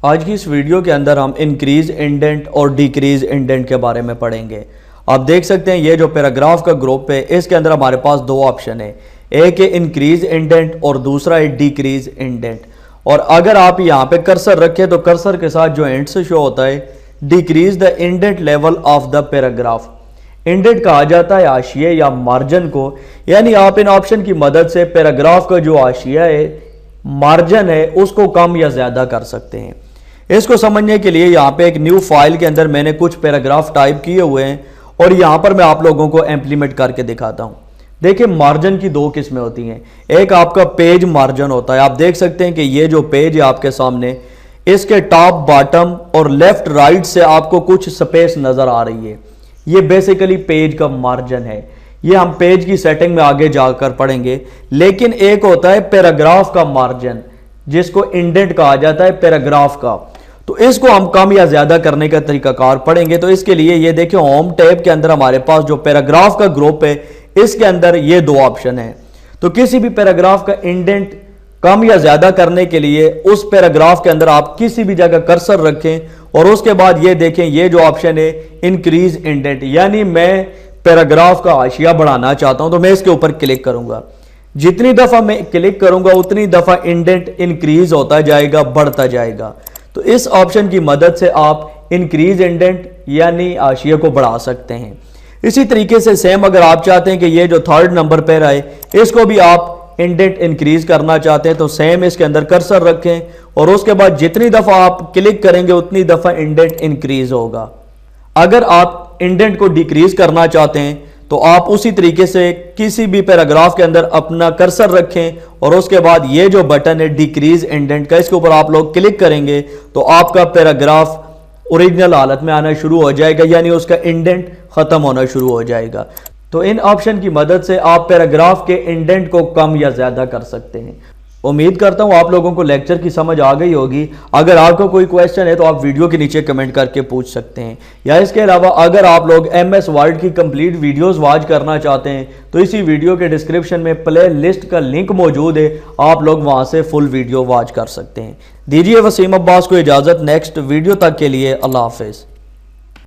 آج کی اس ویڈیو کے اندر ہم انکریز انڈینٹ اور ڈیکریز انڈینٹ کے بارے میں پڑھیں گے۔ آپ دیکھ سکتے ہیں یہ جو پیراگراف کا گروپ ہے اس کے اندر ہمارے پاس دو آپشن ہیں، ایک ہے انکریز انڈینٹ اور دوسرا ہے ڈیکریز انڈینٹ۔ اور اگر آپ یہاں پہ کرسر رکھیں تو کرسر کے ساتھ جو اینڈ سے شو ہوتا ہے decrease the indent level of the paragraph. Indent کہا جاتا ہے حاشیے یا مارجن کو، یعنی آپ ان آپشن کی مدد سے پیراگراف کا جو حاشیہ ہے مارجن ہے اس کو کم یا زیادہ کر سکتے ہیں۔ اس کو سمجھنے کے لیے یہاں پہ ایک نیو فائل کے اندر میں نے کچھ پیراگراف ٹائپ کیے ہوئے ہیں اور یہاں پر میں آپ لوگوں کو امپلیمنٹ کر کے دکھاتا ہوں۔ دیکھیں مارجن کی دو قسمیں ہوتی ہیں، ایک آپ کا پیج مارجن ہوتا ہے۔ آپ دیکھ سکتے ہیں کہ یہ جو پیج ہے آپ کے سامنے، اس کے ٹاپ باٹم اور لیفٹ رائٹ سے آپ کو کچھ سپیس نظر آ رہی ہے، یہ بیسیکلی پیج کا مارجن ہے۔ یہ ہم پیج کی سیٹنگ میں آگے جا کر پڑھیں گے۔ لیکن ایک ہوتا ہے پیراگراف کا مارجن جس کو انڈینٹ کہا جاتا ہے پیراگراف کا، تو اس کو ہم کم یا زیادہ کرنے کا طریقہ کار پڑھیں گے۔ تو اس کے لیے یہ دیکھیں ہوم ٹیب کے اندر ہمارے پاس جو پیراگراف کا گروپ ہے اس کے اندر یہ دو آپشن ہیں۔ تو کسی بھی پیراگراف کا انڈینٹ کم یا زیادہ کرنے کے لیے اس پیراگراف کے اندر آپ کسی بھی جگہ کرسر رکھیں اور اس کے بعد یہ دیکھیں یہ جو آپشن ہے انکریز انڈینٹ، یعنی میں پیراگراف کا حاشیہ بڑھانا چاہتا ہوں تو میں اس کے اوپر کلک کروں گا۔ جتنی دفعہ میں کلک کروں گا اتنی دفعہ انڈینٹ انکریز ہوتا جائے گا، بڑھتا جائے گا۔ تو اس آپشن کی مدد سے آپ انکریز انڈینٹ یعنی حاشیے کو بڑھا سکتے ہیں۔ اسی طریقے سے سیم اگر آپ چاہتے ہیں کہ یہ جو تھرڈ نمبر پہ رہے اس کو بھی آپ انڈینٹ انکریز کرنا چاہتے ہیں تو سیم اس کے اندر کرسر رکھیں اور اس کے بعد جتنی دفعہ آپ کلک کریں گے اتنی دفعہ انڈینٹ انکریز ہوگا۔ اگر آپ انڈینٹ کو ڈیکریز کرنا چاہتے ہیں تو آپ اسی طریقے سے کسی بھی پیراگراف کے اندر اپنا کرسر رکھیں اور اس کے بعد یہ جو بٹن ہے ڈیکریز انڈینٹ کا، اس کے اوپر آپ لوگ کلک کریں گے تو آپ کا پیراگراف اوریجنل حالت میں آنا شروع ہو جائے گا، یعنی اس کا انڈینٹ ختم ہونا شروع ہو جائے گا۔ تو ان آپشن کی مدد سے آپ پیراگراف کے انڈینٹ کو کم یا زیادہ کر سکتے ہیں۔ امید کرتا ہوں آپ لوگوں کو لیکچر کی سمجھ آ گئی ہوگی۔ اگر آپ کو کوئی کویسچن ہے تو آپ ویڈیو کے نیچے کمنٹ کر کے پوچھ سکتے ہیں، یا اس کے علاوہ اگر آپ لوگ ایم ایس ورڈ کی کمپلیٹ ویڈیوز واچ کرنا چاہتے ہیں تو اسی ویڈیو کے ڈسکرپشن میں پلے لسٹ کا لنک موجود ہے، آپ لوگ وہاں سے فل ویڈیو واچ کر سکتے ہیں۔ دیجیے وسیم عباس کو اجازت، نیکسٹ ویڈیو تک کے لیے اللہ حافظ۔